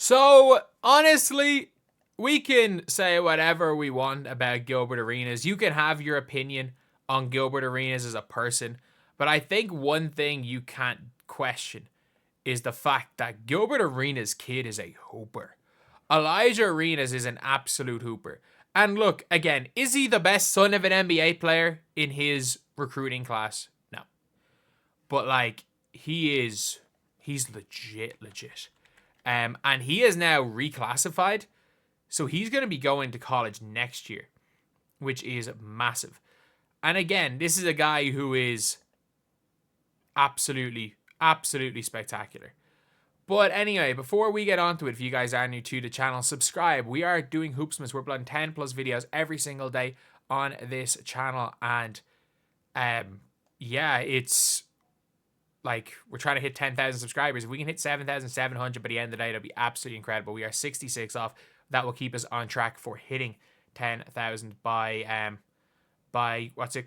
So, honestly, we can say whatever we want about Gilbert Arenas. You can have your opinion on Gilbert Arenas as a person, but I think one thing you can't question is the fact that Gilbert Arenas' kid is a hooper. Alijah Arenas is an absolute hooper. And look, again, is he the best son of an NBA player in his recruiting class? No. But, like, he's legit. And he is now reclassified. So he's going to be going to college next year, which is massive. And again, this is a guy who is absolutely spectacular. But anyway, before we get on to it, if you guys are new to the channel, subscribe. We are doing Hoopsmas. We're uploading 10 plus videos every single day on this channel. And yeah, it's like we're trying to hit 10,000 subscribers. If we can hit 7,700 by the end of the day, that'll be absolutely incredible. We are 66 off. That will keep us on track for hitting 10,000 by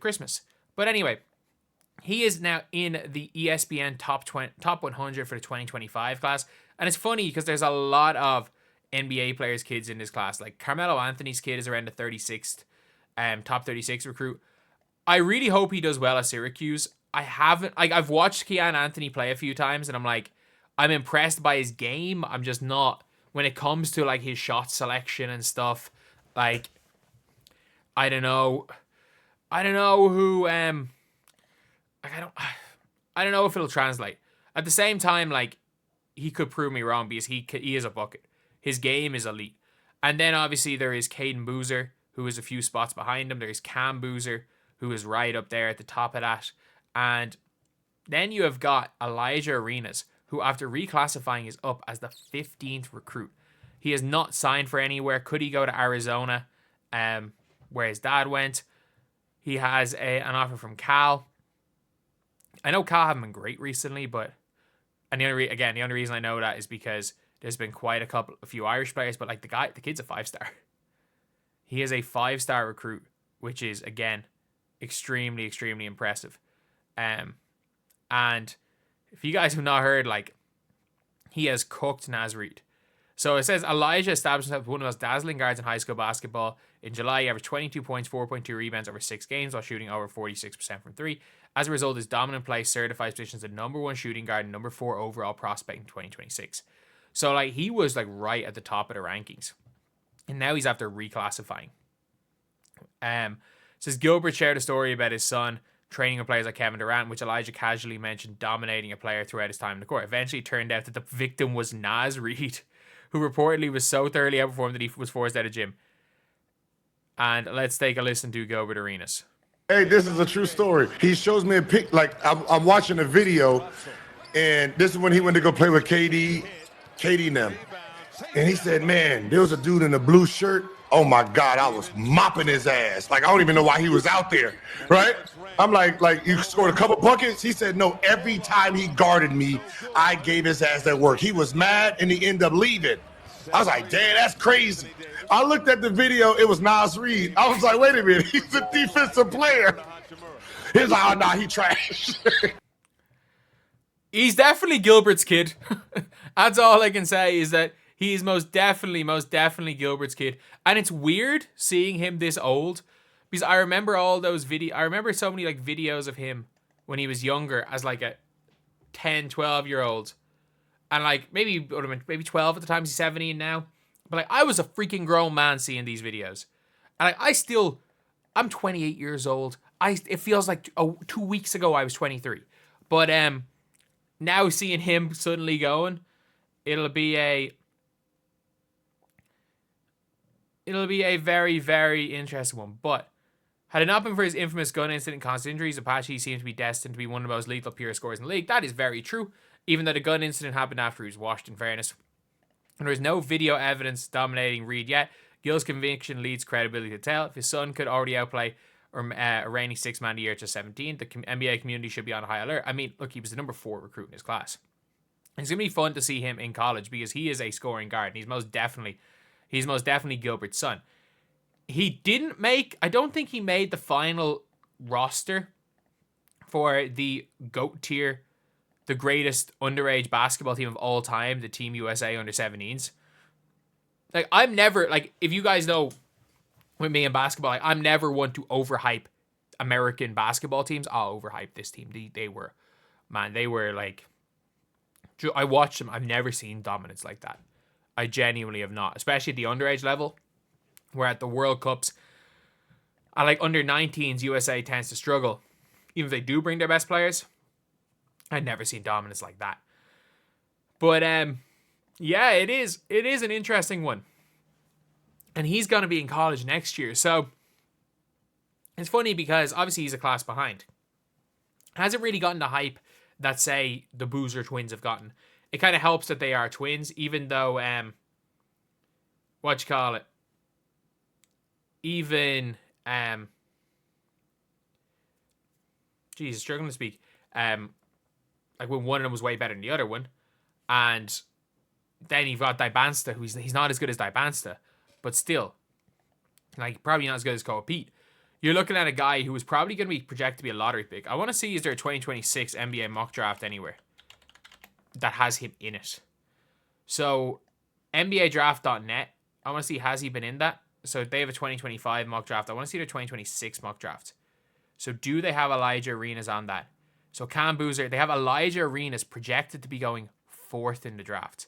Christmas. But anyway, he is now in the ESPN top 100 for the 2025 class. And it's funny because there's a lot of NBA players' kids in this class. Like Carmelo Anthony's kid is around the 36th, top 36 recruit. I really hope he does well at Syracuse. I've watched Keon Anthony play a few times and I'm impressed by his game. I'm just not, when it comes to like his shot selection and stuff, like, I don't know who, I don't know if it'll translate. At the same time, like, he could prove me wrong because he is a bucket. His game is elite. And then obviously there is Caden Boozer, who is a few spots behind him. There is Cam Boozer, who is right up there at the top of that. And then you have got Alijah Arenas, who after reclassifying is up as the 15th recruit. He is not signed for anywhere. Could he go to Arizona, where his dad went? He has an offer from Cal. I know Cal haven't been great recently, but the only reason I know that is because there's been quite a few Irish players, but like the kid's a 5-star. He is a 5-star recruit, which is again extremely impressive. And if you guys have not heard, like, he has cooked Naz Reid. So it says Alijah established himself as one of the most dazzling guards in high school basketball. In July, he averaged 22 points, 4.2 rebounds over 6 games while shooting over 46% from 3. As a result, his dominant play certifies positions as the #1 shooting guard and #4 overall prospect in 2026. So, like, he was, like, right at the top of the rankings. And now he's after reclassifying. Says Gilbert shared a story about his son training with players like Kevin Durant, which Alijah casually mentioned dominating a player throughout his time in the court. Eventually, it turned out that the victim was Naz Reid, who reportedly was so thoroughly outperformed that he was forced out of gym. And let's take a listen to Gilbert Arenas. Hey, this is a true story. He shows me a pic, like I'm watching a video, and this is when he went to go play with KD and them. And he said, man, there was a dude in a blue shirt. Oh my God, I was mopping his ass. Like, I don't even know why he was out there, right? I'm like, you scored a couple buckets? He said, no, every time he guarded me, I gave his ass that work. He was mad, and he ended up leaving. I was like, damn, that's crazy. I looked at the video, it was Naz Reid. I was like, wait a minute, he's a defensive player. He's like, oh, nah, he trash. He's definitely Gilbert's kid. That's all I can say is that he's most definitely Gilbert's kid. And it's weird seeing him this old because I remember all those videos. I remember so many like videos of him when he was younger as like a 10, 12-year-old. And like maybe 12 at the time. He's 17 now. But like I was a freaking grown man seeing these videos. And like, I'm 28 years old. It feels like 2 weeks ago I was 23. But now seeing him suddenly going, it'll be a very, very interesting one. But had it not been for his infamous gun incident and constant injuries, Apache seems to be destined to be one of the most lethal pure scorers in the league. That is very true, even though the gun incident happened after he was washed, in fairness. And there is no video evidence dominating Reid yet. Gil's conviction leads credibility to tell. If his son could already outplay a reigning 6-man of the year to 17, the NBA community should be on high alert. I mean, look, he was the #4 recruit in his class. It's going to be fun to see him in college because he is a scoring guard, and he's most definitely Gilbert's son. I don't think he made the final roster for the GOAT tier, the greatest underage basketball team of all time, the Team USA under 17s. Like, I'm never, like, if you guys know with me in basketball, like, I'm never one to overhype American basketball teams. I'll overhype this team. They were, man, they were like, I watched them. I've never seen dominance like that. I genuinely have not, especially at the underage level, where at the World Cups, I like under 19s, USA tends to struggle. Even if they do bring their best players, I've never seen dominance like that. But yeah, it is an interesting one. And he's going to be in college next year. So it's funny because obviously he's a class behind. Hasn't really gotten the hype that, say, the Boozer twins have gotten. It kind of helps that they are twins, even though, even, struggling to speak, like when one of them was way better than the other one, and then you've got Dibansta, who's he's not as good as Dibansta, but still, like, probably not as good as Cole Pete. You're looking at a guy who is probably going to be projected to be a lottery pick. I want to see, is there a 2026 NBA mock draft anywhere that has him in it? So, NBADraft.net, I want to see, has he been in that? So, they have a 2025 mock draft. I want to see their 2026 mock draft. So, do they have Alijah Arenas on that? So, Cam Boozer, they have Alijah Arenas projected to be going 4th in the draft.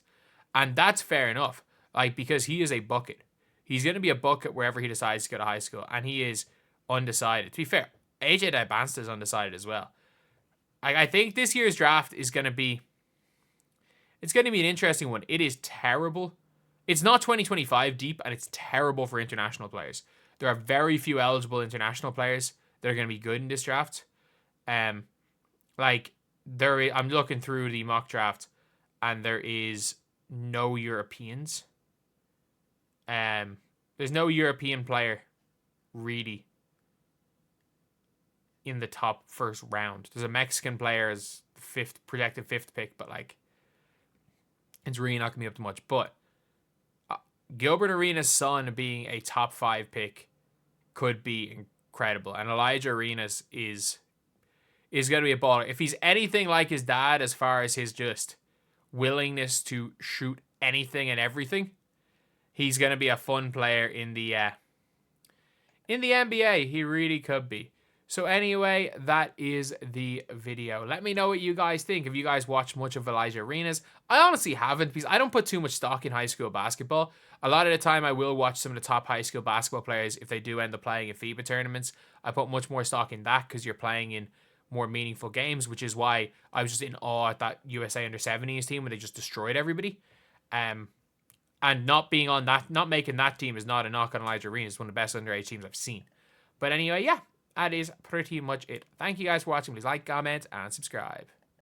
And that's fair enough, like, because he is a bucket. He's going to be a bucket wherever he decides to go to high school. And he is undecided. To be fair, AJ Dibansta is undecided as well. I think this year's draft is going to be... It's going to be an interesting one. It is terrible. It's not 2025 deep, and it's terrible for international players. There are very few eligible international players that are going to be good in this draft. Like, I'm looking through the mock draft, and there is no Europeans. There's no European player, really, in the top first round. There's a Mexican player as projected 5th pick, but, like, it's really not going to be up to much. But Gilbert Arenas' son being a top 5 pick could be incredible. And Alijah Arenas is going to be a baller. If he's anything like his dad as far as his just willingness to shoot anything and everything, he's going to be a fun player in the NBA. He really could be. So anyway, that is the video. Let me know what you guys think. Have you guys watched much of Alijah Arenas? I honestly haven't, because I don't put too much stock in high school basketball. A lot of the time I will watch some of the top high school basketball players if they do end up playing in FIBA tournaments. I put much more stock in that because you're playing in more meaningful games, which is why I was just in awe at that USA under-17s team where they just destroyed everybody. And not being on that, not making that team is not a knock on Alijah Arenas. It's one of the best underage teams I've seen. But anyway, yeah, that is pretty much it. Thank you guys for watching. Please like, comment, and subscribe.